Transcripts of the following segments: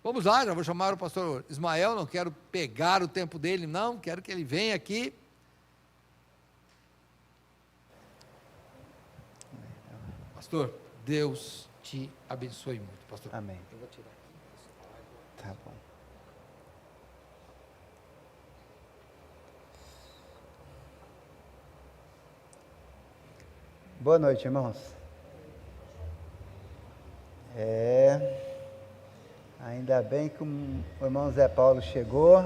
Vamos lá, já vou chamar o pastor Ismael, não quero pegar o tempo dele, não, quero que ele venha aqui. Pastor, Deus te abençoe muito, pastor. Amém. Eu vou tirar aqui. Tá bom. Boa noite, irmãos. Ainda bem que o irmão Zé Paulo chegou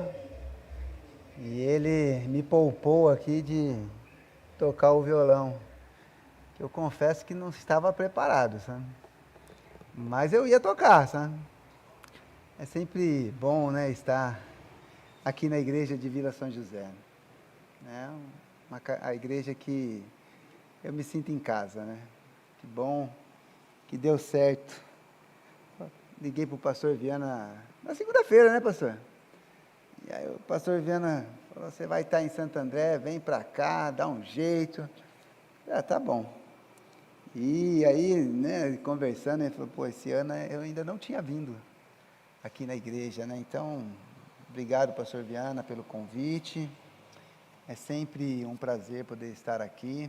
e ele me poupou aqui de tocar o violão, que eu confesso que não estava preparado, sabe? Mas eu ia tocar, sabe? É sempre bom, né, estar aqui na igreja de Vila São José, né? A igreja que eu me sinto em casa, né? Que bom que deu certo. Liguei para o pastor Viana na segunda-feira, né, pastor? E aí o pastor Viana falou, você vai estar em Santo André, vem para cá, dá um jeito. Tá bom. E aí, né, conversando, ele falou, pô, esse ano eu ainda não tinha vindo aqui na igreja, né? Então, obrigado, pastor Viana, pelo convite. É sempre um prazer poder estar aqui,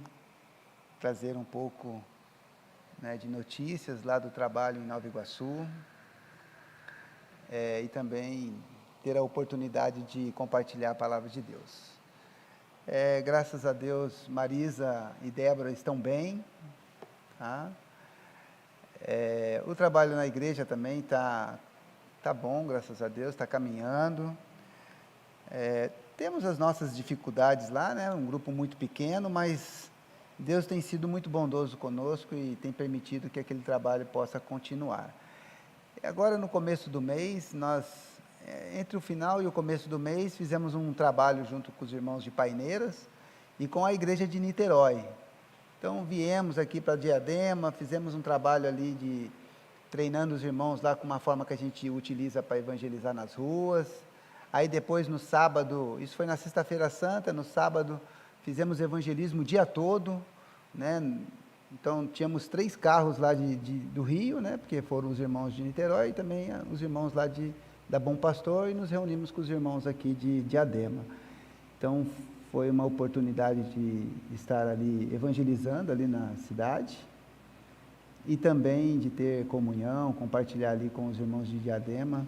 trazer um pouco, né, de notícias lá do trabalho em Nova Iguaçu, e também ter a oportunidade de compartilhar a palavra de Deus. Graças a Deus, Marisa e Débora estão bem, tá? O trabalho na igreja também tá bom, graças a Deus, está caminhando. Temos as nossas dificuldades lá, né? Um grupo muito pequeno, mas Deus tem sido muito bondoso conosco e tem permitido que aquele trabalho possa continuar. E agora, no começo do mês, nós, entre o final e o começo do mês, fizemos um trabalho junto com os irmãos de Paineiras e com a igreja de Niterói. Então, viemos aqui para Diadema, fizemos um trabalho ali treinando os irmãos lá com uma forma que a gente utiliza para evangelizar nas ruas. Aí depois, no sábado, isso foi na sexta-feira santa, no sábado fizemos evangelismo o dia todo, né? Então, tínhamos 3 carros lá do Rio, né? Porque foram os irmãos de Niterói e também os irmãos lá da Bom Pastor, e nos reunimos com os irmãos aqui de Diadema. Então, foi uma oportunidade de estar ali evangelizando ali na cidade e também de ter comunhão, compartilhar ali com os irmãos de Diadema.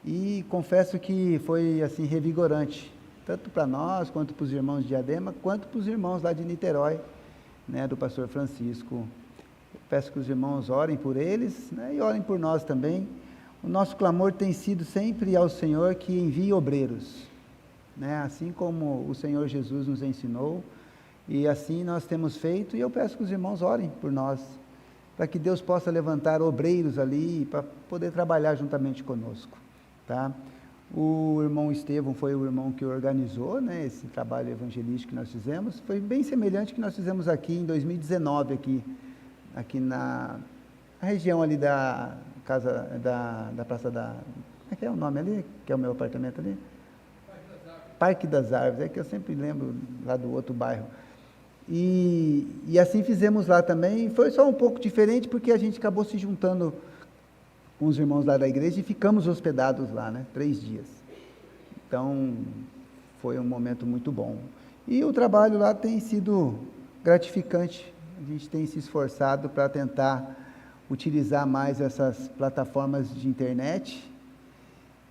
E confesso que foi assim revigorante, tanto para nós, quanto para os irmãos de Diadema, quanto para os irmãos lá de Niterói, né, do pastor Francisco. Eu peço que os irmãos orem por eles, né, e orem por nós também. O nosso clamor tem sido sempre ao Senhor que envie obreiros, né, assim como o Senhor Jesus nos ensinou, e assim nós temos feito, e eu peço que os irmãos orem por nós, para que Deus possa levantar obreiros ali, para poder trabalhar juntamente conosco, tá? O irmão Estevão foi o irmão que organizou, né, esse trabalho evangelístico que nós fizemos. Foi bem semelhante ao que nós fizemos aqui em 2019, aqui na região ali da casa, da Praça da... Como é que é o nome ali? Que é o meu apartamento ali? Parque das Árvores, é que eu sempre lembro lá do outro bairro. E assim fizemos lá também. Foi só um pouco diferente, porque a gente acabou se juntando com os irmãos lá da igreja e ficamos hospedados lá, né? 3 dias. Então, foi um momento muito bom. E o trabalho lá tem sido gratificante. A gente tem se esforçado para tentar utilizar mais essas plataformas de internet.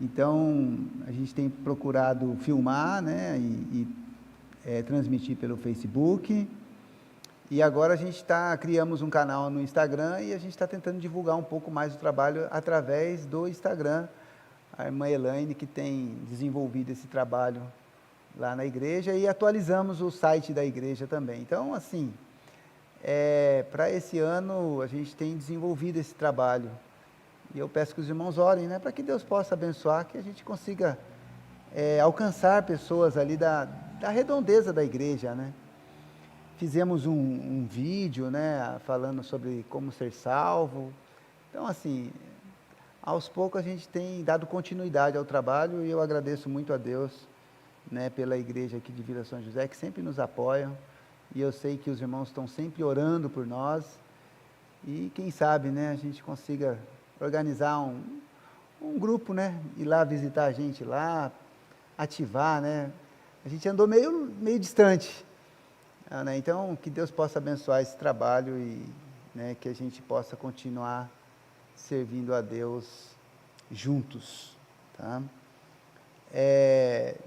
Então, a gente tem procurado filmar, né? E transmitir pelo Facebook. E agora a gente criamos um canal no Instagram e a gente está tentando divulgar um pouco mais o trabalho através do Instagram. A irmã Elaine que tem desenvolvido esse trabalho lá na igreja, e atualizamos o site da igreja também. Então, assim, para esse ano a gente tem desenvolvido esse trabalho. E eu peço que os irmãos orem, né, para que Deus possa abençoar, que a gente consiga alcançar pessoas ali da redondeza da igreja, né? Fizemos um vídeo, né, falando sobre como ser salvo. Então, assim, aos poucos a gente tem dado continuidade ao trabalho, e eu agradeço muito a Deus, né, pela igreja aqui de Vila São José, que sempre nos apoiam, e eu sei que os irmãos estão sempre orando por nós, e quem sabe, né, a gente consiga organizar um grupo, né? Ir lá visitar a gente lá, ativar, né? A gente andou meio distante. Né? Então, que Deus possa abençoar esse trabalho e, né, que a gente possa continuar servindo a Deus juntos, tá?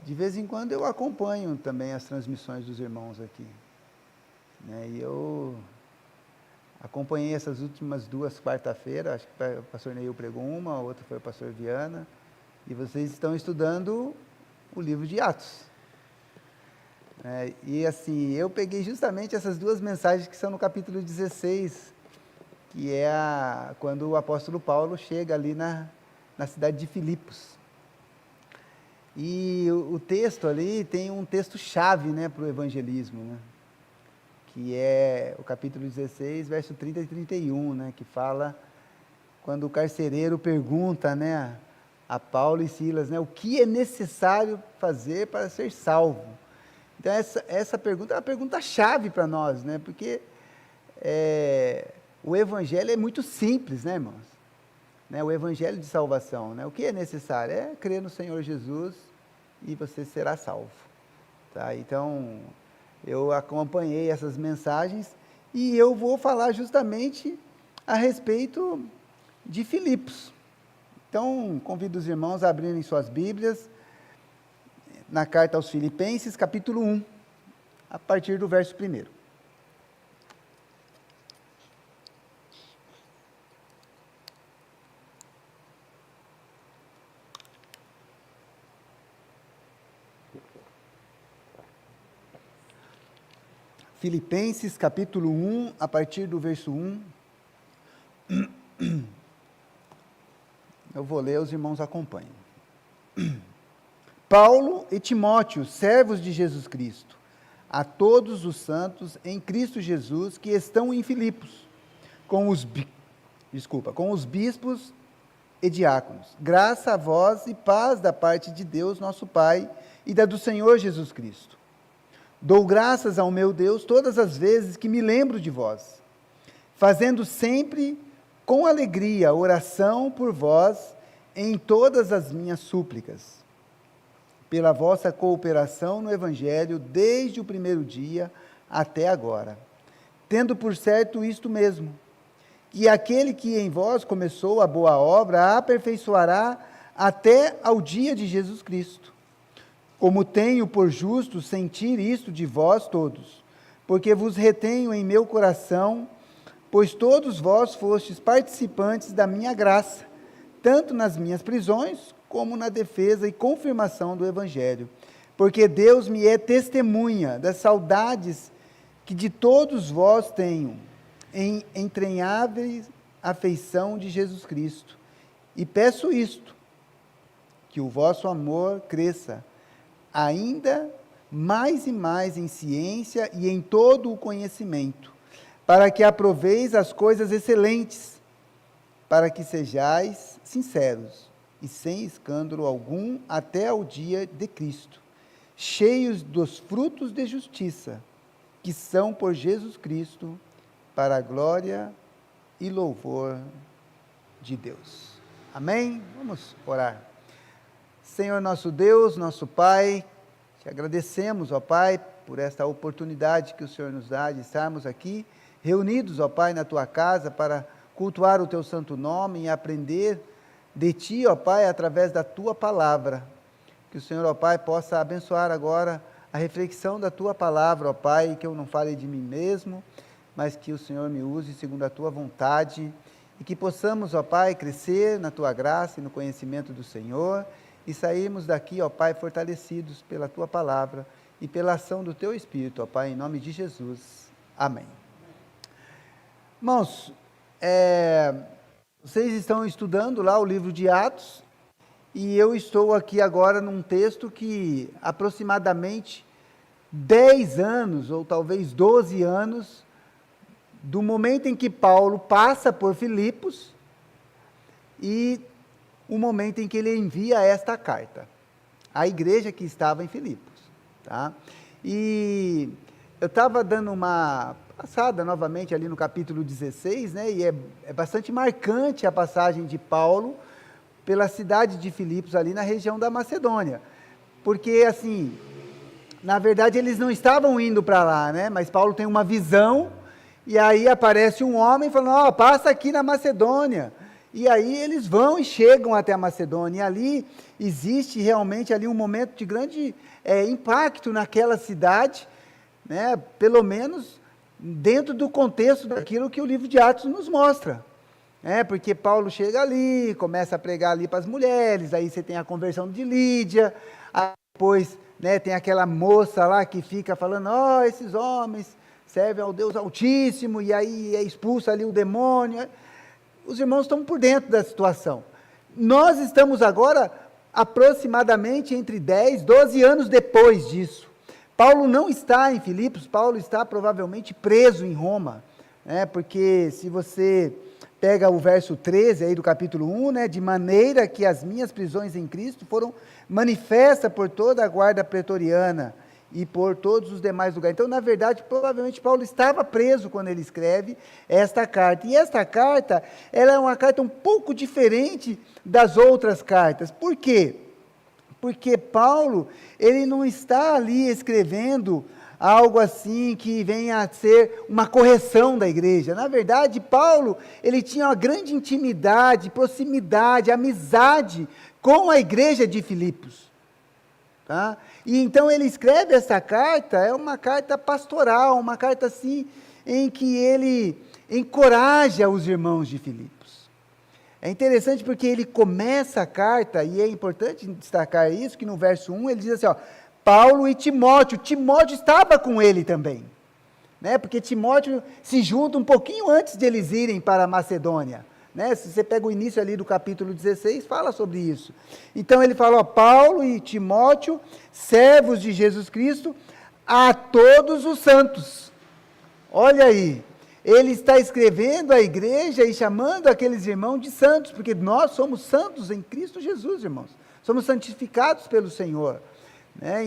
De vez em quando eu acompanho também as transmissões dos irmãos aqui, né? E eu acompanhei essas últimas 2 quarta-feiras, acho que o pastor Neil pregou uma, a outra foi o pastor Viana, e vocês estão estudando o livro de Atos. E assim, eu peguei justamente essas 2 mensagens que são no capítulo 16, que é quando o apóstolo Paulo chega ali na cidade de Filipos. E o texto ali tem um texto-chave, né, para o evangelismo, né? Que é o capítulo 16, verso 30 e 31, né, que fala quando o carcereiro pergunta, né, a Paulo e Silas, né, o que é necessário fazer para ser salvo. Então, essa pergunta é uma pergunta-chave para nós, né, porque o evangelho é muito simples, né, irmãos? Né, o evangelho de salvação, né, o que é necessário? É crer no Senhor Jesus e você será salvo. Tá? Então, eu acompanhei essas mensagens e eu vou falar justamente a respeito de Filipos. Então, convido os irmãos a abrirem suas Bíblias na carta aos Filipenses, capítulo 1, a partir do verso 1. Filipenses, capítulo 1, a partir do verso 1. Eu vou ler, os irmãos acompanham. Paulo e Timóteo, servos de Jesus Cristo, a todos os santos em Cristo Jesus que estão em Filipos, com os bispos e diáconos. Graça a vós e paz da parte de Deus, nosso Pai, e da do Senhor Jesus Cristo. Dou graças ao meu Deus todas as vezes que me lembro de vós, fazendo sempre com alegria oração por vós em todas as minhas súplicas, pela vossa cooperação no Evangelho desde o primeiro dia até agora, tendo por certo isto mesmo, que aquele que em vós começou a boa obra a aperfeiçoará até ao dia de Jesus Cristo. Como tenho por justo sentir isto de vós todos, porque vos retenho em meu coração, pois todos vós fostes participantes da minha graça, tanto nas minhas prisões, como na defesa e confirmação do Evangelho. Porque Deus me é testemunha das saudades que de todos vós tenho, em entranhável afeição de Jesus Cristo. E peço isto, que o vosso amor cresça, ainda mais e mais em ciência e em todo o conhecimento, para que aproveis as coisas excelentes, para que sejais sinceros e sem escândalo algum até ao dia de Cristo, cheios dos frutos de justiça, que são por Jesus Cristo, para a glória e louvor de Deus. Amém? Vamos orar. Senhor nosso Deus, nosso Pai, te agradecemos, ó Pai, por esta oportunidade que o Senhor nos dá de estarmos aqui, reunidos, ó Pai, na Tua casa, para cultuar o Teu santo nome e aprender de Ti, ó Pai, através da Tua palavra. Que o Senhor, ó Pai, possa abençoar agora a reflexão da Tua palavra, ó Pai, que eu não fale de mim mesmo, mas que o Senhor me use segundo a Tua vontade, e que possamos, ó Pai, crescer na Tua graça e no conhecimento do Senhor, e sairmos daqui, ó Pai, fortalecidos pela Tua palavra e pela ação do Teu Espírito, ó Pai, em nome de Jesus. Amém. Irmãos, vocês estão estudando lá o livro de Atos, e eu estou aqui agora num texto que aproximadamente 10 anos, ou talvez 12 anos, do momento em que Paulo passa por Filipos e o momento em que ele envia esta carta à igreja que estava em Filipos. Tá? E eu estava dando uma passada novamente ali no capítulo 16, né, e é bastante marcante a passagem de Paulo, pela cidade de Filipos, ali na região da Macedônia. Porque, assim, na verdade eles não estavam indo para lá, né? Mas Paulo tem uma visão, e aí aparece um homem falando, passa aqui na Macedônia. E aí eles vão e chegam até a Macedônia, e ali existe realmente ali um momento de grande impacto naquela cidade, né? Pelo menos dentro do contexto daquilo que o livro de Atos nos mostra. Porque Paulo chega ali, começa a pregar ali para as mulheres, aí você tem a conversão de Lídia, aí depois, né, tem aquela moça lá que fica falando, esses homens servem ao Deus Altíssimo, e aí expulsa ali o demônio. Os irmãos estão por dentro da situação. Nós estamos agora aproximadamente entre 10, 12 anos depois disso. Paulo não está em Filipos, Paulo está provavelmente preso em Roma, porque se você pega o verso 13 aí do capítulo 1, né, de maneira que as minhas prisões em Cristo foram manifestas por toda a guarda pretoriana e por todos os demais lugares. Então, na verdade, provavelmente Paulo estava preso quando ele escreve esta carta. E esta carta, ela é uma carta um pouco diferente das outras cartas. Por quê? Porque Paulo, ele não está ali escrevendo algo assim que venha a ser uma correção da igreja. Na verdade, Paulo, ele tinha uma grande intimidade, proximidade, amizade com a igreja de Filipos. Tá? E então ele escreve essa carta, é uma carta pastoral, uma carta assim, em que ele encoraja os irmãos de Filipos. É interessante porque ele começa a carta, e é importante destacar isso, que no verso 1 ele diz assim, Paulo e Timóteo estava com ele também, né? Porque Timóteo se junta um pouquinho antes de eles irem para a Macedônia, né? Se você pega o início ali do capítulo 16, fala sobre isso. Então ele fala, Paulo e Timóteo, servos de Jesus Cristo, a todos os santos. Olha aí, ele está escrevendo à igreja e chamando aqueles irmãos de santos, porque nós somos santos em Cristo Jesus, irmãos. Somos santificados pelo Senhor.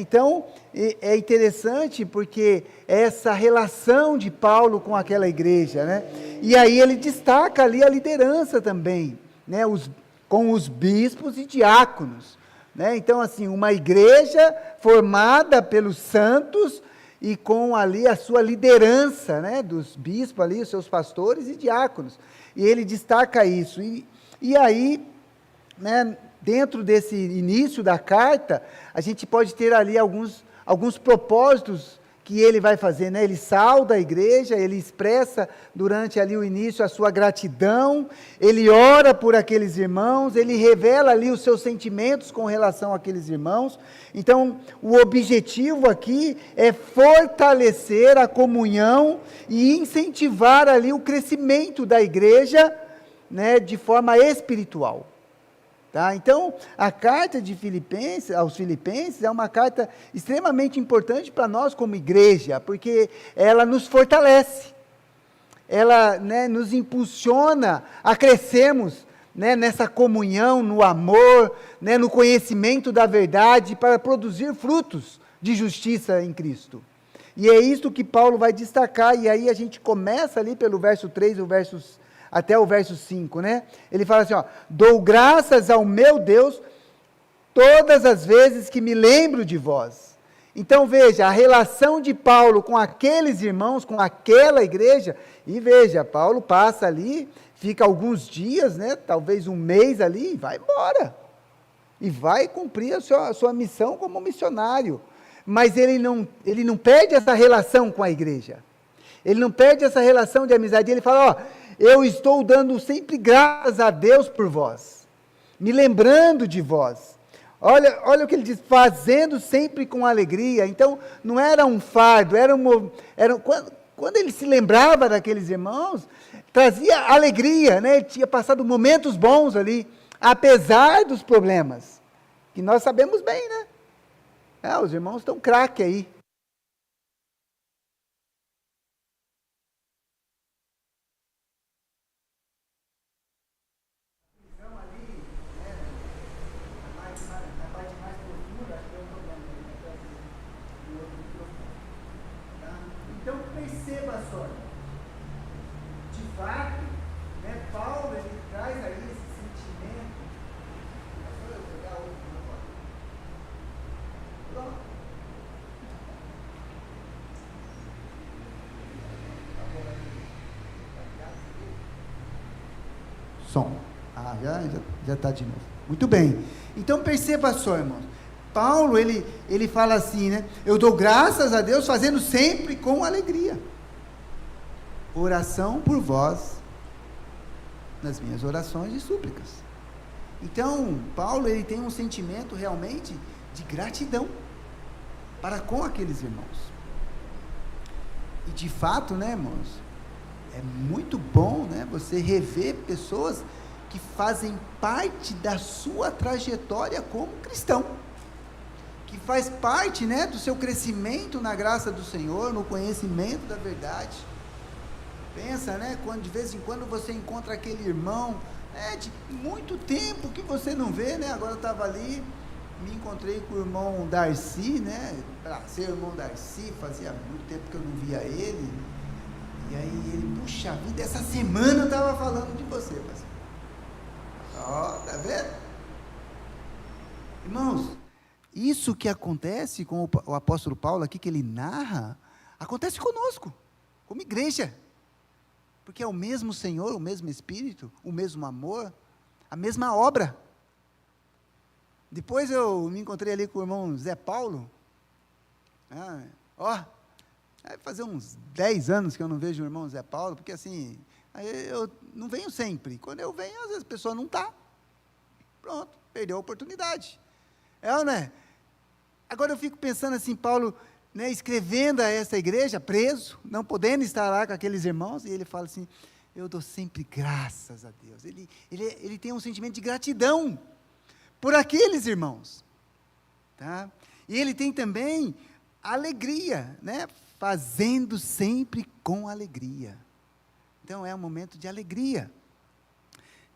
Então, é interessante porque essa relação de Paulo com aquela igreja, né? E aí ele destaca ali a liderança também, né? Com os bispos e diáconos, né? Então, assim, uma igreja formada pelos santos e com ali a sua liderança, né? Dos bispos ali, os seus pastores e diáconos. E ele destaca isso. E aí, né? Dentro desse início da carta, a gente pode ter ali alguns propósitos que ele vai fazer, né? Ele sauda a igreja, ele expressa durante ali o início a sua gratidão, ele ora por aqueles irmãos, ele revela ali os seus sentimentos com relação àqueles irmãos. Então, o objetivo aqui é fortalecer a comunhão e incentivar ali o crescimento da igreja, né, de forma espiritual. Tá? Então, a carta aos Filipenses é uma carta extremamente importante para nós como igreja, porque ela nos fortalece, ela, né, nos impulsiona a crescermos, né, nessa comunhão, no amor, né, no conhecimento da verdade, para produzir frutos de justiça em Cristo. E é isso que Paulo vai destacar, e aí a gente começa ali pelo verso 3, até o verso 5, né? Ele fala assim, dou graças ao meu Deus todas as vezes que me lembro de vós. Então veja, a relação de Paulo com aqueles irmãos, com aquela igreja, e veja, Paulo passa ali, fica alguns dias, né? Talvez um mês ali, e vai embora. E vai cumprir a sua missão como missionário. Mas ele não perde essa relação com a igreja. Ele não perde essa relação de amizade. Ele fala, eu estou dando sempre graças a Deus por vós, me lembrando de vós. Olha o que ele diz, fazendo sempre com alegria. Então, não era um fardo, quando ele se lembrava daqueles irmãos, trazia alegria, né? Ele tinha passado momentos bons ali, apesar dos problemas, que nós sabemos bem, né? Os irmãos estão craque aí. Então, perceba só, de fato, né, Paulo ele traz aí esse sentimento Som. Já está de novo. Muito bem. Então perceba só, irmãos. Paulo, ele fala assim, né? Eu dou graças a Deus fazendo sempre com alegria. Oração por vós nas minhas orações e súplicas. Então, Paulo, ele tem um sentimento realmente de gratidão para com aqueles irmãos. E de fato, né, irmãos, é muito bom, né, você rever pessoas que fazem parte da sua trajetória como cristão, que faz parte, né, do seu crescimento na graça do Senhor, no conhecimento da verdade. Pensa, né, quando de vez em quando você encontra aquele irmão, né, de muito tempo que você não vê, né, agora eu estava ali, me encontrei com o irmão Darcy, né, para ser o irmão Darcy, fazia muito tempo que eu não via ele, e aí ele, puxa vida, essa semana eu estava falando de você, pastor. Ó, tá vendo? Irmãos, isso que acontece com o apóstolo Paulo aqui, que ele narra, acontece conosco, como igreja, porque é o mesmo Senhor, o mesmo Espírito, o mesmo amor, a mesma obra. Depois eu me encontrei ali com o irmão Zé Paulo, vai fazer uns 10 anos que eu não vejo o irmão Zé Paulo, porque assim, eu não venho sempre, quando eu venho, às vezes a pessoa não está, pronto, perdeu a oportunidade, né? Agora eu fico pensando assim, Paulo, né, escrevendo a essa igreja, preso, não podendo estar lá com aqueles irmãos, e ele fala assim, eu dou sempre graças a Deus, ele tem um sentimento de gratidão, por aqueles irmãos, tá? E ele tem também alegria, né, fazendo sempre com alegria, então é um momento de alegria,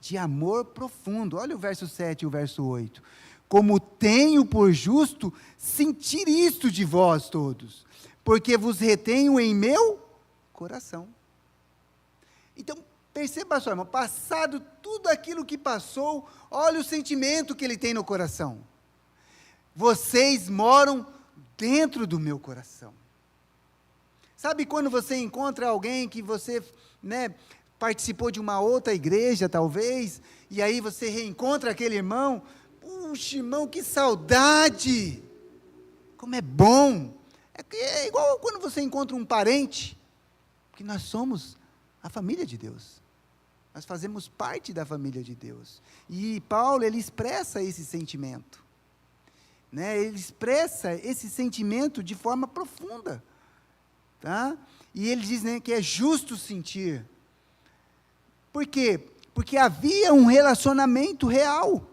de amor profundo, olha o verso 7 e o verso 8, como tenho por justo sentir isto de vós todos, porque vos retenho em meu coração. Então, perceba só, irmão, passado tudo aquilo que passou, olha o sentimento que ele tem no coração. Vocês moram dentro do meu coração. Sabe quando você encontra alguém que você, né, participou de uma outra igreja, talvez, e aí você reencontra aquele irmão, puxa, irmão, que saudade, como é bom, é igual quando você encontra um parente, porque nós somos a família de Deus, nós fazemos parte da família de Deus, e Paulo, ele expressa esse sentimento, né, ele expressa esse sentimento de forma profunda, tá? E ele diz, né, que é justo sentir, por quê? Porque havia um relacionamento real,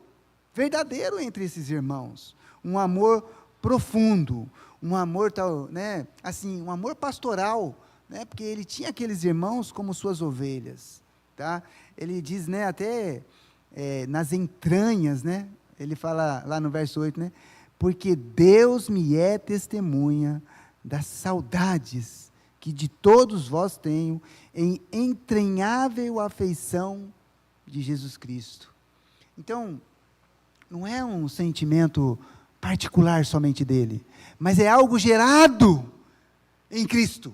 verdadeiro entre esses irmãos, um amor profundo, um amor tal, né, assim, um amor pastoral, né, porque ele tinha aqueles irmãos como suas ovelhas, tá? Ele diz, né, até nas entranhas, né, ele fala lá no verso 8, né, porque Deus me é testemunha das saudades que de todos vós tenho em entranhável afeição de Jesus Cristo. Então, não é um sentimento particular somente dele, mas é algo gerado em Cristo.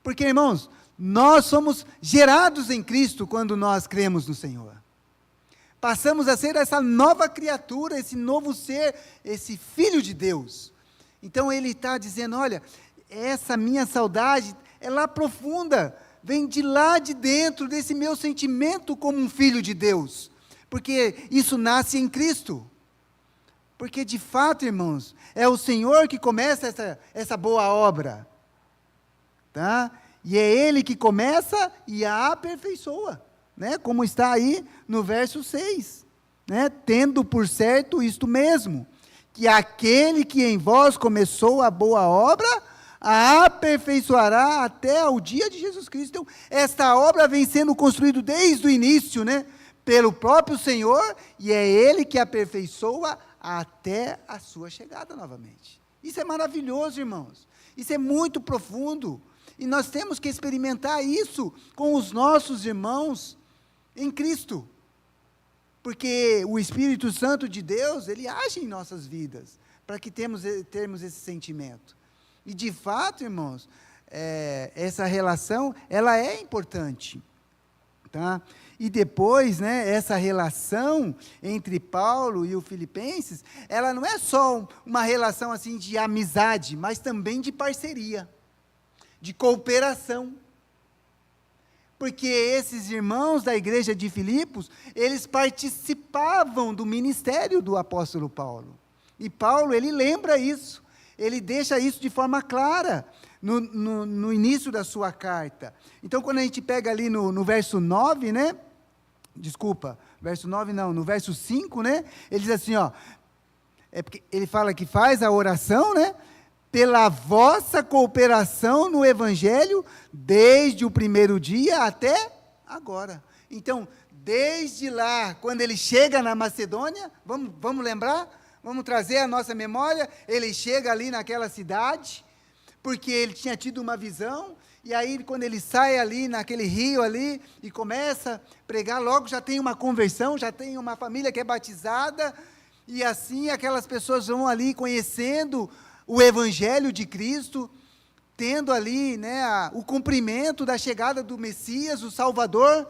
Porque, irmãos, nós somos gerados em Cristo quando nós cremos no Senhor. Passamos a ser essa nova criatura, esse novo ser, esse filho de Deus. Então ele está dizendo, olha, essa minha saudade é lá profunda, vem de lá de dentro, desse meu sentimento como um filho de Deus. Porque isso nasce em Cristo, porque de fato, irmãos, é o Senhor que começa essa boa obra, tá? E é Ele que começa e a aperfeiçoa, né? Como está aí no verso 6, né? Tendo por certo isto mesmo, que aquele que em vós começou a boa obra, a aperfeiçoará até ao dia de Jesus Cristo. Então, esta obra vem sendo construída desde o início, né? Pelo próprio Senhor, e é Ele que aperfeiçoa até a sua chegada novamente. Isso é maravilhoso, irmãos. Isso é muito profundo. E nós temos que experimentar isso com os nossos irmãos em Cristo. Porque o Espírito Santo de Deus, ele age em nossas vidas, para que termos esse sentimento. E de fato, irmãos, essa relação, ela é importante. Tá? E depois, né, essa relação entre Paulo e o Filipenses, ela não é só uma relação assim de amizade, mas também de parceria, de cooperação. Porque esses irmãos da igreja de Filipos, eles participavam do ministério do apóstolo Paulo. E Paulo, ele lembra isso, ele deixa isso de forma clara no início da sua carta. Então, quando a gente pega ali no verso 9, né? Desculpa, verso 9 não, no verso 5, né? Ele diz assim, ó, porque ele fala que faz a oração, né? Pela vossa cooperação no Evangelho, desde o primeiro dia até agora. Então, desde lá, quando ele chega na Macedônia, vamos lembrar? Vamos trazer a nossa memória, ele chega ali naquela cidade, porque ele tinha tido uma visão, e aí quando ele sai ali naquele rio ali, e começa a pregar, logo já tem uma conversão, já tem uma família que é batizada, e assim aquelas pessoas vão ali conhecendo o Evangelho de Cristo, tendo ali, né, o cumprimento da chegada do Messias, o Salvador,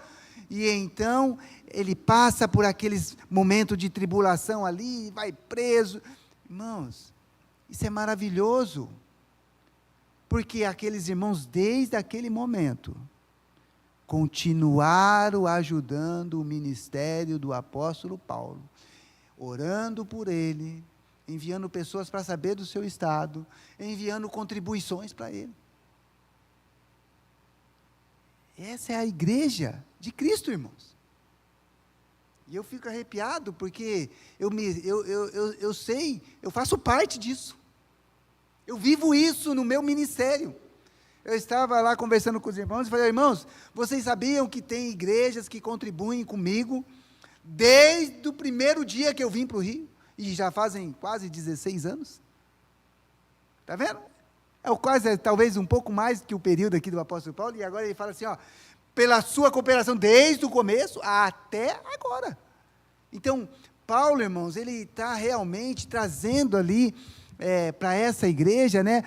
e então ele passa por aqueles momentos de tribulação ali, vai preso. Irmãos, isso é maravilhoso, porque aqueles irmãos, desde aquele momento, continuaram ajudando o ministério do apóstolo Paulo, orando por ele, enviando pessoas para saber do seu estado, enviando contribuições para ele. Essa é a igreja de Cristo, irmãos. E eu fico arrepiado, porque eu sei, eu faço parte disso. Eu vivo isso no meu ministério. Eu estava lá conversando com os irmãos, e falei, irmãos, vocês sabiam que tem igrejas que contribuem comigo, desde o primeiro dia que eu vim para o Rio? E já fazem quase 16 anos. Está vendo? Talvez um pouco mais que o período aqui do apóstolo Paulo, e agora ele fala assim, ó, pela sua cooperação desde o começo até agora. Então, Paulo, irmãos, ele está realmente trazendo ali para essa igreja, né,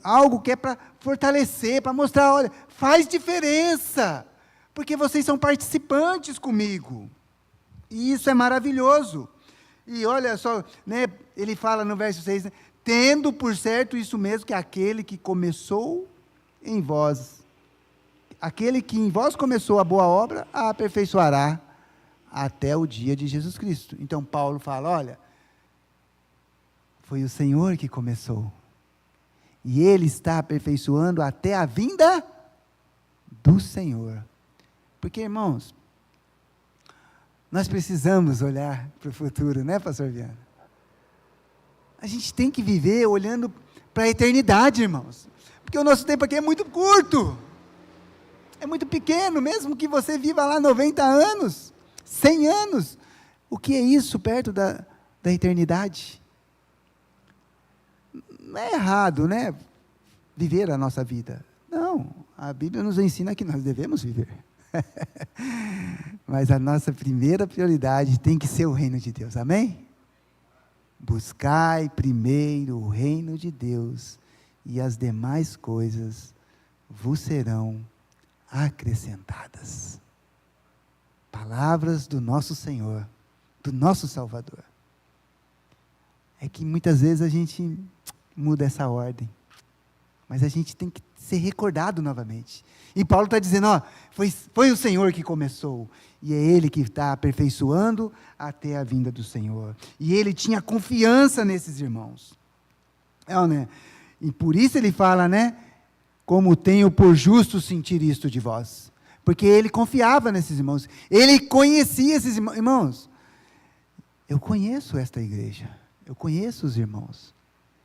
algo que é para fortalecer, para mostrar, olha, faz diferença, porque vocês são participantes comigo. E isso é maravilhoso. E olha só, né, ele fala no verso 6, né, tendo por certo isso mesmo, que aquele que começou em vós, aquele que em vós começou a boa obra, a aperfeiçoará até o dia de Jesus Cristo. Então Paulo fala, olha, foi o Senhor que começou, e Ele está aperfeiçoando até a vinda do Senhor. Porque, irmãos, nós precisamos olhar para o futuro, né, pastor Viana? A gente tem que viver olhando para a eternidade, irmãos, porque o nosso tempo aqui é muito curto, é muito pequeno, mesmo que você viva lá 90 anos, 100 anos, o que é isso perto da eternidade? Não é errado, né, viver a nossa vida, não, a Bíblia nos ensina que nós devemos viver, mas a nossa primeira prioridade tem que ser o reino de Deus, amém? Buscai primeiro o reino de Deus, e as demais coisas vos serão acrescentadas. Palavras do nosso Senhor, do nosso Salvador. É que muitas vezes a gente muda essa ordem, mas a gente tem que ser recordado novamente. E Paulo está dizendo, ó, foi o Senhor que começou, e é Ele que está aperfeiçoando até a vinda do Senhor. E ele tinha confiança nesses irmãos. Né? E por isso ele fala, né, como tenho por justo sentir isto de vós. Porque ele confiava nesses irmãos, ele conhecia esses irmãos. Irmãos, eu conheço esta igreja, eu conheço os irmãos,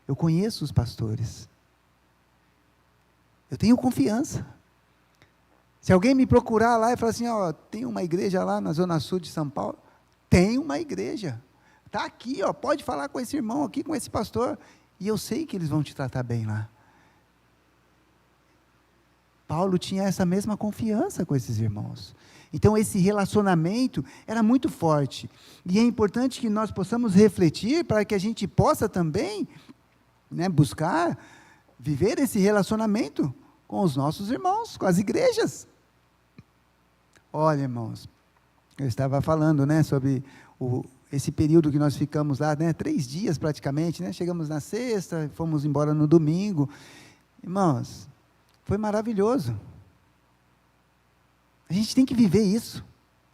eu conheço os pastores, eu tenho confiança. Se alguém me procurar lá e falar assim, ó, tem uma igreja lá na Zona Sul de São Paulo, tem uma igreja, está aqui, ó, pode falar com esse irmão aqui, com esse pastor, e eu sei que eles vão te tratar bem lá. Paulo tinha essa mesma confiança com esses irmãos. Então esse relacionamento era muito forte, e é importante que nós possamos refletir, para que a gente possa também, né, buscar, viver esse relacionamento com os nossos irmãos, com as igrejas. Olha, irmãos, eu estava falando, né, sobre esse período que nós ficamos lá, né, 3 dias praticamente, né, chegamos na sexta, fomos embora no domingo. Irmãos, foi maravilhoso. A gente tem que viver isso.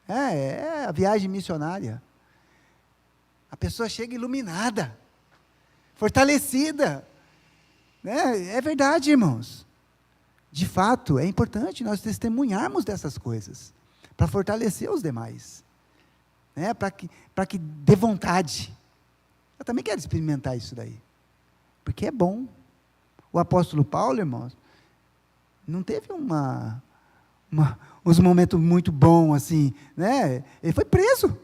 É a viagem missionária. A pessoa chega iluminada, fortalecida. Né? É verdade, irmãos. De fato, é importante nós testemunharmos dessas coisas, para fortalecer os demais, né? Para que dê vontade. Eu também quero experimentar isso daí, porque é bom. O apóstolo Paulo, irmãos, não teve uns momentos muito bons, assim, né? Ele foi preso.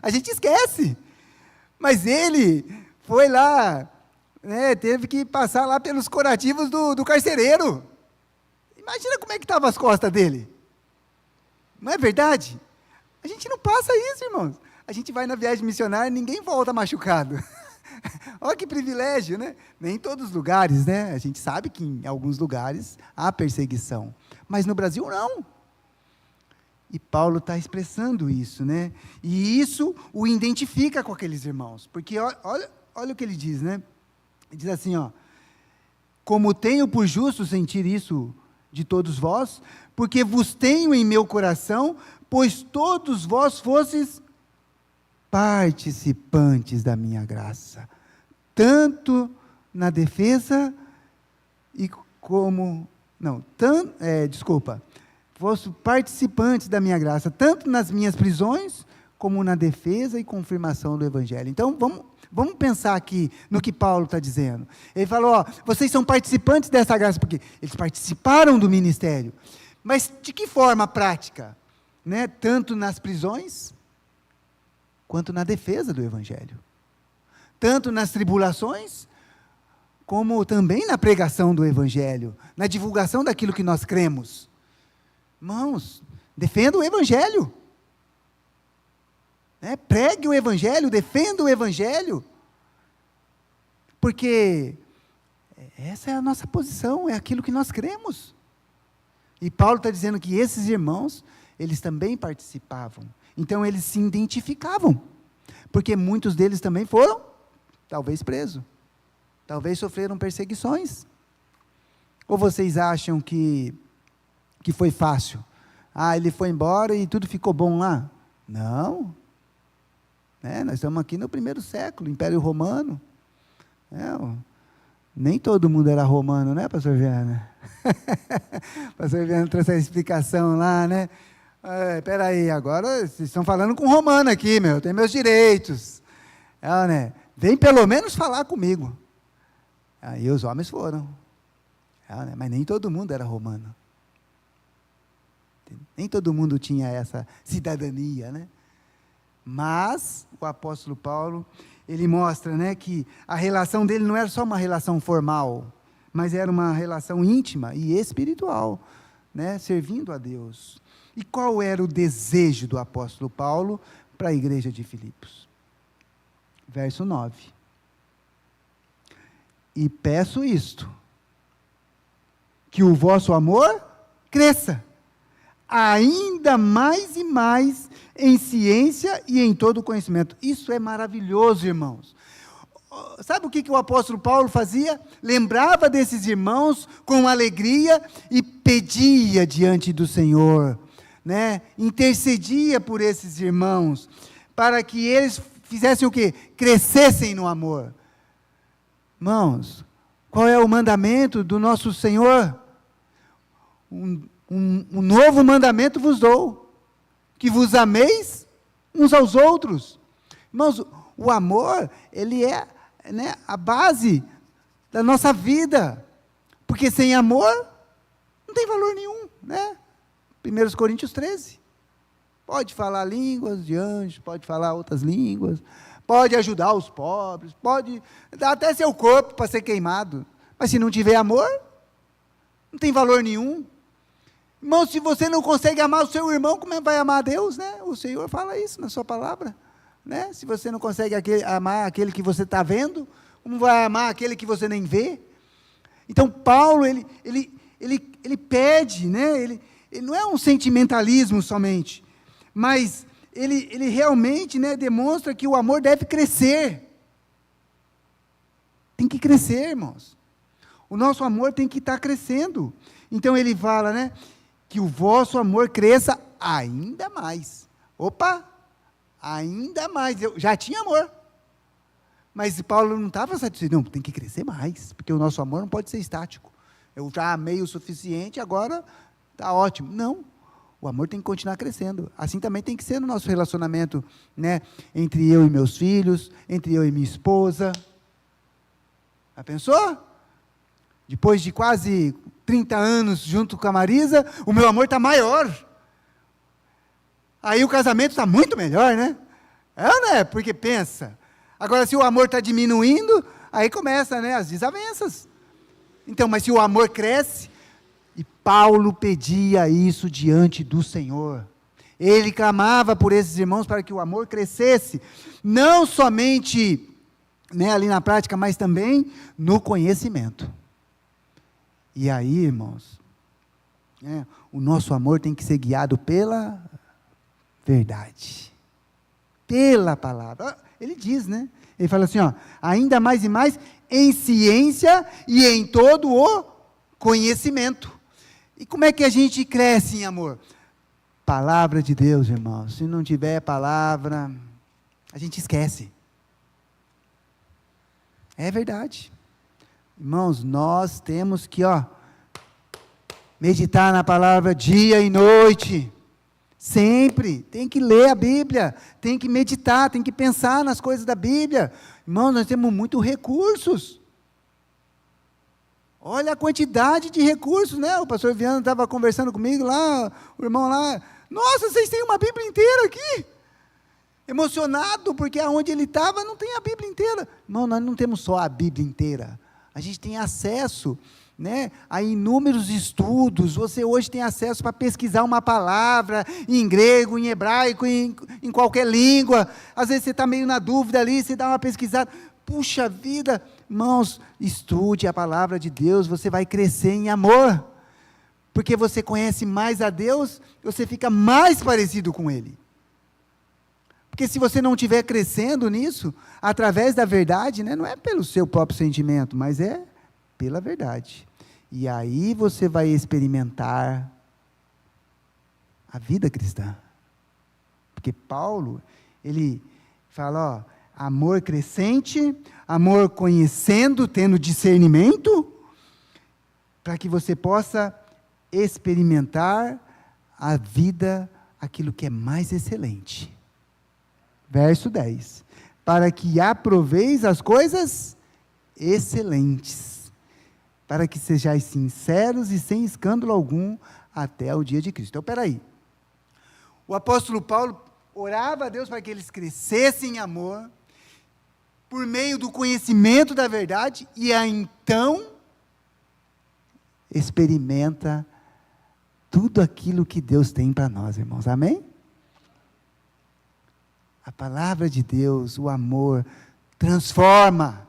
A gente esquece. Mas ele foi lá, né, teve que passar lá pelos curativos do carcereiro. Imagina como é que estavam as costas dele. Não é verdade? A gente não passa isso, irmãos. A gente vai na viagem missionária e ninguém volta machucado. Olha que privilégio, né? Nem em todos os lugares, né? A gente sabe que em alguns lugares há perseguição, mas no Brasil não. E Paulo está expressando isso, né? E isso o identifica com aqueles irmãos, porque olha o que ele diz, né? Ele diz assim, ó: como tenho por justo sentir isso de todos vós, porque vos tenho em meu coração, pois todos vós fostes participantes da minha graça, tanto na defesa e como, fosse participantes da minha graça, tanto nas minhas prisões, como na defesa e confirmação do Evangelho. Então, vamos pensar aqui no que Paulo está dizendo. Ele falou, vocês são participantes dessa graça, porque eles participaram do ministério. Mas de que forma prática? Né? Tanto nas prisões, quanto na defesa do Evangelho. Tanto nas tribulações, como também na pregação do Evangelho, na divulgação daquilo que nós cremos. Irmãos, defenda o Evangelho. Né? Pregue o Evangelho, defenda o Evangelho. Porque essa é a nossa posição, é aquilo que nós cremos. E Paulo está dizendo que esses irmãos, eles também participavam. Então, eles se identificavam. Porque muitos deles também foram, talvez, presos. Talvez sofreram perseguições. Ou vocês acham que foi fácil? Ele foi embora e tudo ficou bom lá? Não. Nós estamos aqui no 1º século, Império Romano. Nem todo mundo era romano, né, pastor Viana? Pastor Viana trouxe a explicação lá, né? Espera aí, agora vocês estão falando com romano aqui, eu tenho meus direitos. Né? Vem pelo menos falar comigo. Aí os homens foram. Né? Mas nem todo mundo era romano. Nem todo mundo tinha essa cidadania, né? Mas o apóstolo Paulo, ele mostra, né, que a relação dele não era só uma relação formal, mas era uma relação íntima e espiritual, né, servindo a Deus. E qual era o desejo do apóstolo Paulo para a igreja de Filipos? Verso 9. E peço isto, que o vosso amor cresça, ainda mais e mais em ciência e em todo conhecimento. Isso é maravilhoso, irmãos. Sabe o que o apóstolo Paulo fazia? Lembrava desses irmãos com alegria e pedia diante do Senhor, né? Intercedia por esses irmãos, para que eles fizessem o quê? Crescessem no amor. Irmãos, qual é o mandamento do nosso Senhor? Um novo mandamento vos dou, que vos ameis uns aos outros. Irmãos, o amor, ele é, né, a base da nossa vida, porque sem amor não tem valor nenhum, né? 1 Coríntios 13, pode falar línguas de anjos, pode falar outras línguas, pode ajudar os pobres, pode dar até seu corpo para ser queimado, mas se não tiver amor, não tem valor nenhum. Irmão, se você não consegue amar o seu irmão, como é que vai amar a Deus, né? O Senhor fala isso na sua palavra, né? Se você não consegue amar aquele que você está vendo, como vai amar aquele que você nem vê? Então, Paulo, ele pede, né? ele não é um sentimentalismo somente, mas ele realmente, né, demonstra que o amor deve crescer. Tem que crescer, irmãos. O nosso amor tem que estar crescendo. Então ele fala, né, que o vosso amor cresça ainda mais. Opa, ainda mais. Eu já tinha amor. Mas Paulo não estava satisfeito. Não, tem que crescer mais, porque o nosso amor não pode ser estático. Eu já amei o suficiente, agora está ótimo. Não, o amor tem que continuar crescendo. Assim também tem que ser no nosso relacionamento, né, entre eu e meus filhos, entre eu e minha esposa. Já pensou? Depois de quase 30 anos junto com a Marisa, o meu amor está maior. Aí o casamento está muito melhor, né? É ou não é? Porque pensa. Agora, se o amor está diminuindo, aí começa, né, as desavenças. Então, mas se o amor cresce, e Paulo pedia isso diante do Senhor. Ele clamava por esses irmãos para que o amor crescesse, não somente, né, ali na prática, mas também no conhecimento. E aí, irmãos, né, o nosso amor tem que ser guiado pela verdade, pela palavra. Ele diz, né? Ele fala assim, ó, ainda mais e mais em ciência e em todo o conhecimento. E como é que a gente cresce em amor? Palavra de Deus, irmãos. Se não tiver palavra, a gente esquece. É verdade. Irmãos, nós temos que, ó, meditar na palavra dia e noite. Sempre, tem que ler a Bíblia, tem que meditar, tem que pensar nas coisas da Bíblia. Irmãos, nós temos muitos recursos. Olha a quantidade de recursos, né? O pastor Viana estava conversando comigo lá, o irmão lá. Nossa, vocês têm uma Bíblia inteira aqui. Emocionado, porque aonde ele estava não tem a Bíblia inteira. Irmão, nós não temos só a Bíblia inteira. A gente tem acesso, né, a inúmeros estudos. Você hoje tem acesso para pesquisar uma palavra em grego, em hebraico, em qualquer língua. Às vezes você está meio na dúvida ali, você dá uma pesquisada. Puxa vida, irmãos, estude a palavra de Deus, você vai crescer em amor. Porque você conhece mais a Deus, você fica mais parecido com Ele. Porque se você não estiver crescendo nisso, através da verdade, né, não é pelo seu próprio sentimento, mas é pela verdade. E aí você vai experimentar a vida cristã. Porque Paulo, ele fala, ó, amor crescente, amor conhecendo, tendo discernimento, para que você possa experimentar a vida, aquilo que é mais excelente. Verso 10. Para que aproveis as coisas excelentes, para que sejais sinceros e sem escândalo algum até o dia de Cristo. Então, peraí. O apóstolo Paulo orava a Deus para que eles crescessem em amor, por meio do conhecimento da verdade, e aí então experimenta tudo aquilo que Deus tem para nós, irmãos. Amém? A palavra de Deus, o amor, transforma.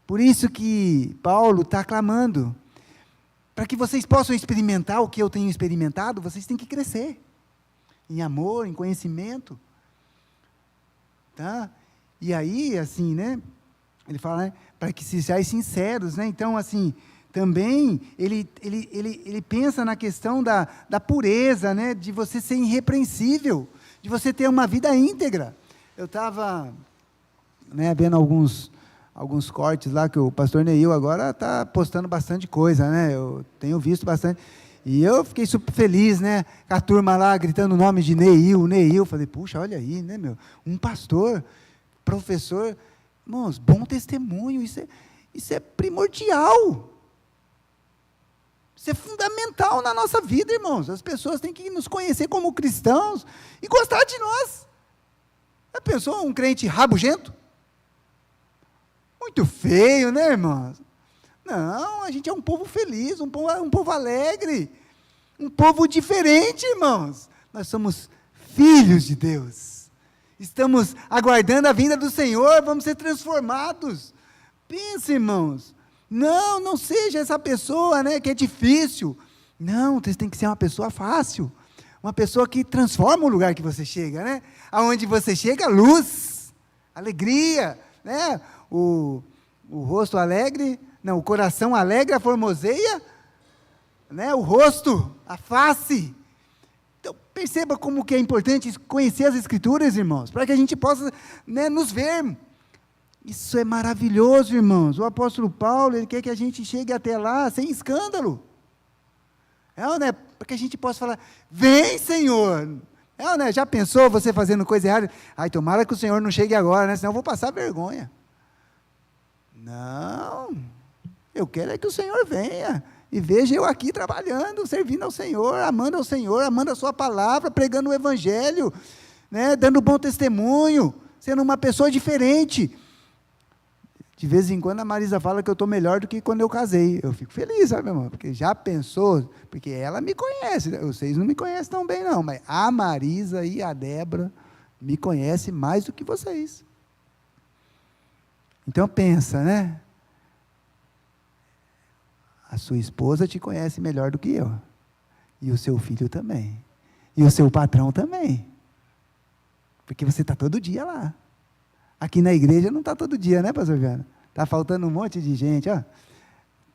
Por isso que Paulo está clamando, para que vocês possam experimentar o que eu tenho experimentado, vocês têm que crescer, em amor, em conhecimento, tá? E aí, assim, né, ele fala, né, para que sejais sinceros, né, então, assim, também, ele pensa na questão da pureza, né, de você ser irrepreensível, de você ter uma vida íntegra. Eu estava, né, vendo alguns cortes lá, que o pastor Neil agora está postando bastante coisa, né, eu tenho visto bastante, e eu fiquei super feliz, né, com a turma lá, gritando o nome de Neil, falei, puxa, olha aí, né, um pastor, professor, irmãos, bom testemunho, isso é primordial, isso é fundamental na nossa vida, irmãos. As pessoas têm que nos conhecer como cristãos e gostar de nós. Já pensou um crente rabugento? Muito feio, né, irmãos? Não, a gente é um povo feliz, um povo alegre, um povo diferente, irmãos. Nós somos filhos de Deus. Estamos aguardando a vinda do Senhor, vamos ser transformados. Pense, irmãos. Não seja essa pessoa, né, que é difícil, Não, você tem que ser uma pessoa fácil, uma pessoa que transforma o lugar que você chega, né? Aonde você chega, luz, alegria, né? O rosto alegre, não, o coração alegre, a formoseia, né? O rosto, a face. Então, perceba como que é importante conhecer as Escrituras, irmãos, para que a gente possa, né, nos ver. Isso é maravilhoso, irmãos. O apóstolo Paulo, ele quer que a gente chegue até lá sem escândalo. Né? Para que a gente possa falar, vem, Senhor. Né? Já pensou você fazendo coisa errada? Ai, tomara que o Senhor não chegue agora, né? Senão eu vou passar vergonha. Não, eu quero é que o Senhor venha e veja eu aqui trabalhando, servindo ao Senhor, amando a sua palavra, pregando o Evangelho, né? Dando bom testemunho, sendo uma pessoa diferente. De vez em quando a Marisa fala que eu estou melhor do que quando eu casei. Eu fico feliz, sabe, meu irmão? Porque já pensou, porque ela me conhece, né? Vocês não me conhecem tão bem não, mas a Marisa e a Débora me conhecem mais do que vocês. Então pensa, né? A sua esposa te conhece melhor do que eu. E o seu filho também. E o seu patrão também. Porque você está todo dia lá. Aqui na igreja não está todo dia, né, pastor Viana? Está faltando um monte de gente, ó.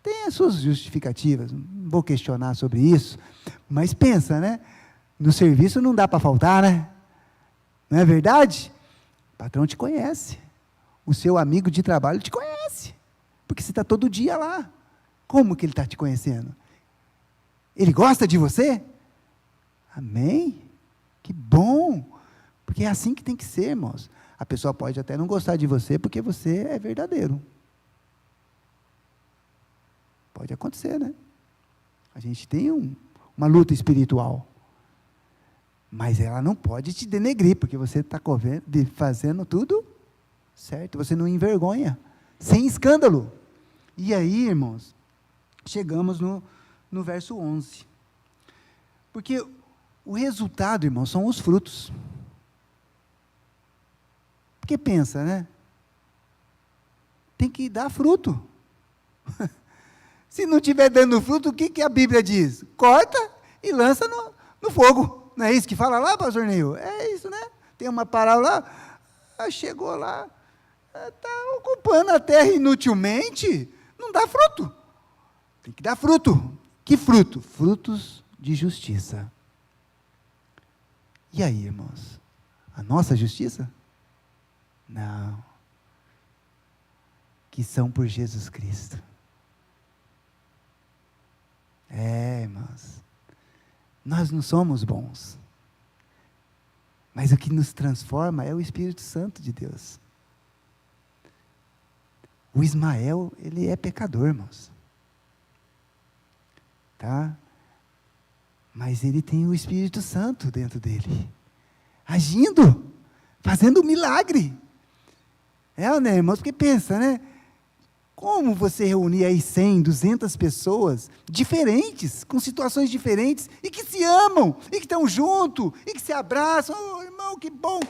Tem as suas justificativas, não vou questionar sobre isso, mas pensa, né? No serviço não dá para faltar, né? Não é verdade? O patrão te conhece. O seu amigo de trabalho te conhece. Porque você está todo dia lá. Como que ele está te conhecendo? Ele gosta de você? Amém? Que bom! Porque é assim que tem que ser, irmãos. A pessoa pode até não gostar de você porque você é verdadeiro. Pode acontecer, né? A gente tem uma luta espiritual. Mas ela não pode te denegrir, porque você está fazendo tudo certo. Você não envergonha. Sem escândalo. E aí, irmãos, chegamos no verso 11. Porque o resultado, irmãos, são os frutos. Porque pensa, né? Tem que dar fruto. Se não estiver dando fruto, o que a Bíblia diz? Corta e lança no fogo. Não é isso que fala lá, pastor Neil? É isso, né? Tem uma parábola lá, chegou lá, está ocupando a terra inutilmente, não dá fruto. Tem que dar fruto. Que fruto? Frutos de justiça. E aí, irmãos? A nossa justiça? Não. Que são por Jesus Cristo. Irmãos. Nós não somos bons. Mas o que nos transforma é o Espírito Santo de Deus. O Ismael, ele é pecador, irmãos. Tá? Mas ele tem o Espírito Santo dentro dele. Agindo. Fazendo um milagre. Né, irmãos? Porque pensa, né? Como você reunir aí 100, 200 pessoas diferentes, com situações diferentes, e que se amam, e que estão juntos, e que se abraçam, oh, irmão, que bom.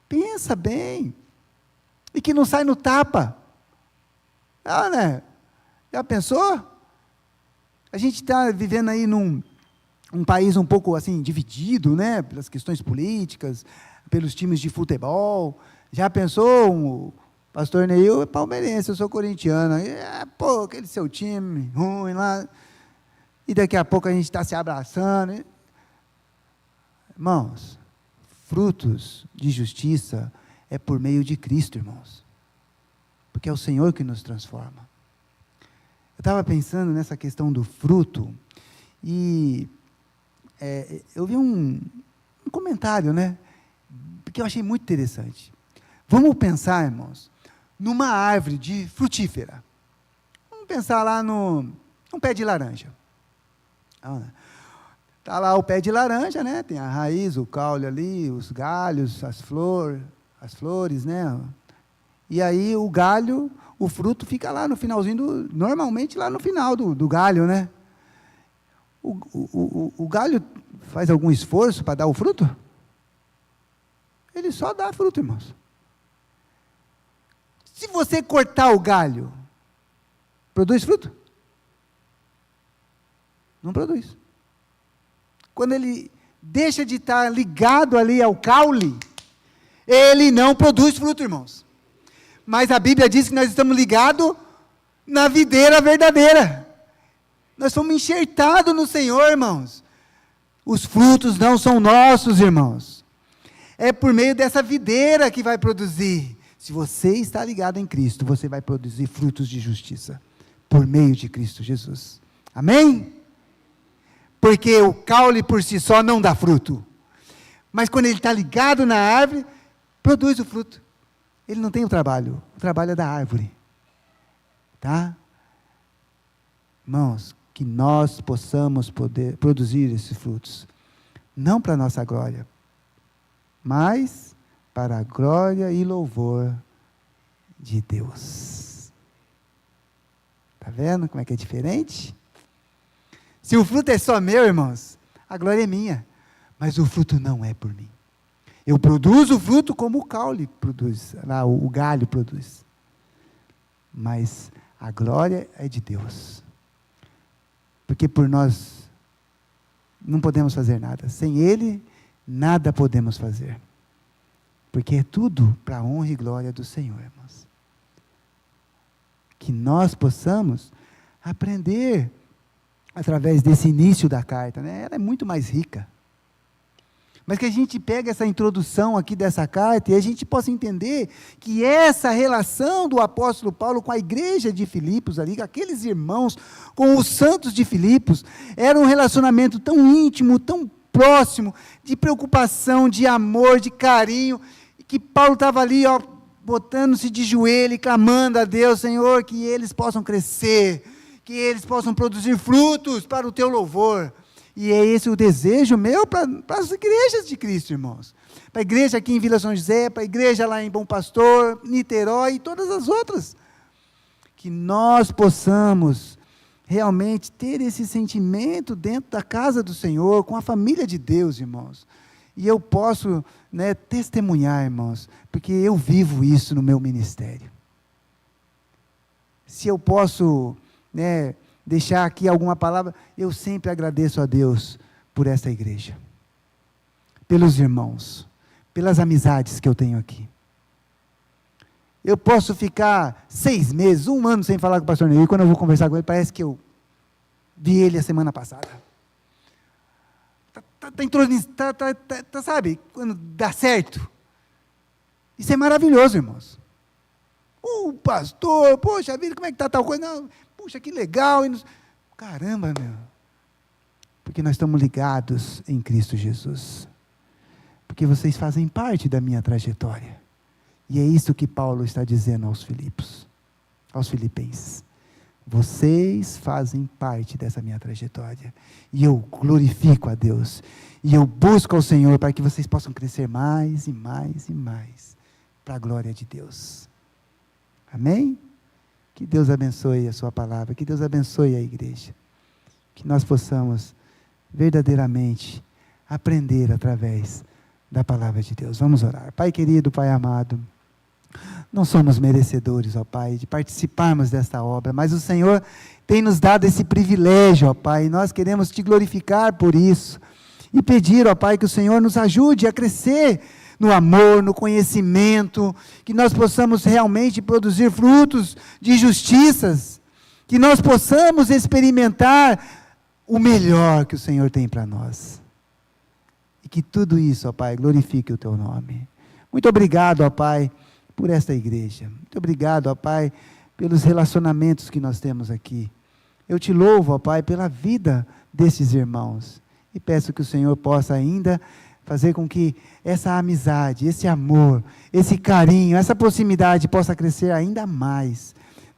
Pensa bem. E que não sai no tapa. Né? Já pensou? A gente está vivendo aí num país um pouco assim, dividido, né? Pelas questões políticas, pelos times de futebol. Já pensou, o pastor Neil é palmeirense, eu sou corintiano. Aquele seu time ruim lá. E daqui a pouco a gente está se abraçando. Irmãos, frutos de justiça é por meio de Cristo, irmãos. Porque é o Senhor que nos transforma. Eu estava pensando nessa questão do fruto e eu vi um comentário, né? Que eu achei muito interessante. Vamos pensar, irmãos, numa árvore de frutífera. Vamos pensar lá num pé de laranja. Está lá o pé de laranja, né? Tem a raiz, o caule ali, os galhos, as flores, né? E aí o galho, o fruto fica lá no finalzinho, normalmente lá no final do galho, né? O galho faz algum esforço para dar o fruto? Ele só dá fruto, irmãos. Se você cortar o galho, produz fruto? Não produz. Quando ele deixa de estar ligado ali ao caule, ele não produz fruto, irmãos. Mas a Bíblia diz que nós estamos ligados na videira verdadeira. Nós somos enxertados no Senhor, irmãos. Os frutos não são nossos, irmãos. É por meio dessa videira que vai produzir. Se você está ligado em Cristo, você vai produzir frutos de justiça. Por meio de Cristo Jesus. Amém? Porque o caule por si só não dá fruto. Mas quando ele está ligado na árvore, produz o fruto. Ele não tem o trabalho é da árvore. Tá? Irmãos, que nós possamos poder produzir esses frutos. Não para a nossa glória, mas para a glória e louvor de Deus. Está vendo como é que é diferente? Se o fruto é só meu, irmãos, a glória é minha, mas o fruto não é por mim. Eu produzo o fruto como o caule produz, lá, o galho produz. Mas a glória é de Deus. Porque por nós não podemos fazer nada. Sem Ele, nada podemos fazer. Porque é tudo para a honra e glória do Senhor, irmãos. Que nós possamos aprender através desse início da carta, né? Ela é muito mais rica. Mas que a gente pegue essa introdução aqui dessa carta e a gente possa entender que essa relação do apóstolo Paulo com a igreja de Filipos ali, com aqueles irmãos, com os santos de Filipos, era um relacionamento tão íntimo, tão próximo, de preocupação, de amor, de carinho, que Paulo estava ali, ó, botando-se de joelho e clamando a Deus, Senhor, que eles possam crescer, que eles possam produzir frutos para o teu louvor. E é esse o desejo meu para as igrejas de Cristo, irmãos. Para a igreja aqui em Vila São José, para a igreja lá em Bom Pastor, Niterói e todas as outras. Que nós possamos realmente ter esse sentimento dentro da casa do Senhor, com a família de Deus, irmãos. E eu posso, né, testemunhar, irmãos, porque eu vivo isso no meu ministério. Se eu posso, né, deixar aqui alguma palavra, eu sempre agradeço a Deus por esta igreja, pelos irmãos, pelas amizades que eu tenho aqui. Eu posso ficar 6 meses, 1 ano sem falar com o pastor Neil, e quando eu vou conversar com ele, parece que eu vi ele a semana passada. Sabe, quando dá certo. Isso é maravilhoso, irmãos. O pastor, poxa vida, como é que está tal coisa? Não, puxa, que legal. Caramba, meu. Porque nós estamos ligados em Cristo Jesus. Porque vocês fazem parte da minha trajetória. E é isso que Paulo está dizendo aos filipenses. Vocês fazem parte dessa minha trajetória. E eu glorifico a Deus. E eu busco ao Senhor para que vocês possam crescer mais e mais e mais. Para a glória de Deus. Amém? Que Deus abençoe a sua palavra. Que Deus abençoe a igreja. Que nós possamos verdadeiramente aprender através da palavra de Deus. Vamos orar. Pai querido, Pai amado, não somos merecedores, ó Pai, de participarmos desta obra, mas o Senhor tem nos dado esse privilégio, ó Pai, e nós queremos te glorificar por isso, e pedir, ó Pai, que o Senhor nos ajude a crescer no amor, no conhecimento, que nós possamos realmente produzir frutos de justiças, que nós possamos experimentar o melhor que o Senhor tem para nós, e que tudo isso, ó Pai, glorifique o teu nome. Muito obrigado, ó Pai, por esta igreja. Muito obrigado, ó Pai, pelos relacionamentos que nós temos aqui. Eu te louvo, ó Pai, pela vida desses irmãos. E peço que o Senhor possa ainda fazer com que essa amizade, esse amor, esse carinho, essa proximidade possa crescer ainda mais.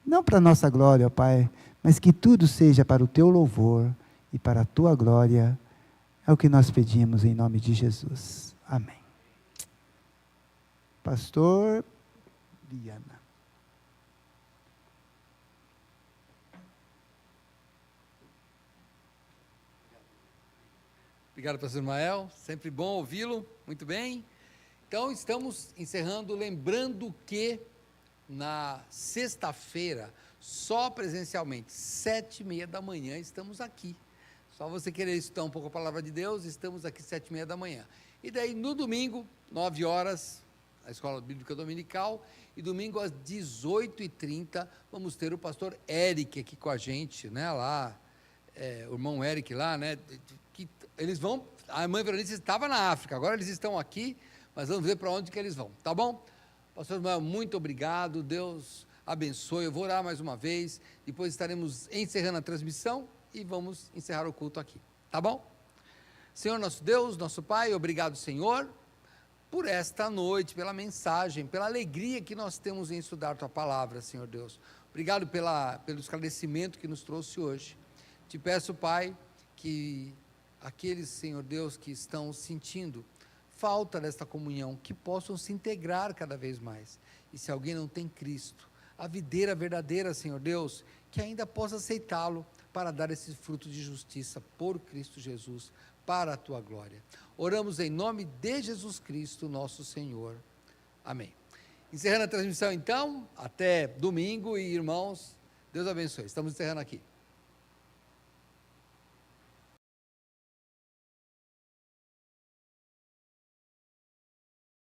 Não para a nossa glória, ó Pai, mas que tudo seja para o teu louvor e para a tua glória. É o que nós pedimos em nome de Jesus. Amém. Pastor Viana. Obrigado, pastor Ismael, sempre bom ouvi-lo, muito bem. Então, estamos encerrando, lembrando que na sexta-feira, só presencialmente, 7h30 da manhã, estamos aqui. Só você querer estudar um pouco a palavra de Deus, estamos aqui 7h30 da manhã. E daí, no domingo, 9 horas, a Escola Bíblica Dominical, e domingo às 18h30, vamos ter o pastor Eric aqui com a gente, né, lá, o irmão Eric lá, né, que eles vão, a irmã Veronice estava na África, agora eles estão aqui, mas vamos ver para onde que eles vão, tá bom? Pastor Manuel, muito obrigado, Deus abençoe, eu vou orar mais uma vez, depois estaremos encerrando a transmissão e vamos encerrar o culto aqui, tá bom? Senhor nosso Deus, nosso Pai, obrigado, Senhor, por esta noite, pela mensagem, pela alegria que nós temos em estudar Tua Palavra, Senhor Deus. Obrigado pelo esclarecimento que nos trouxe hoje. Te peço, Pai, que aqueles, Senhor Deus, que estão sentindo falta desta comunhão, que possam se integrar cada vez mais. E se alguém não tem Cristo, a videira verdadeira, Senhor Deus, que ainda possa aceitá-lo para dar esse fruto de justiça por Cristo Jesus, para a Tua glória. Oramos em nome de Jesus Cristo, nosso Senhor. Amém. Encerrando a transmissão então, até domingo, e irmãos, Deus abençoe. Estamos encerrando aqui.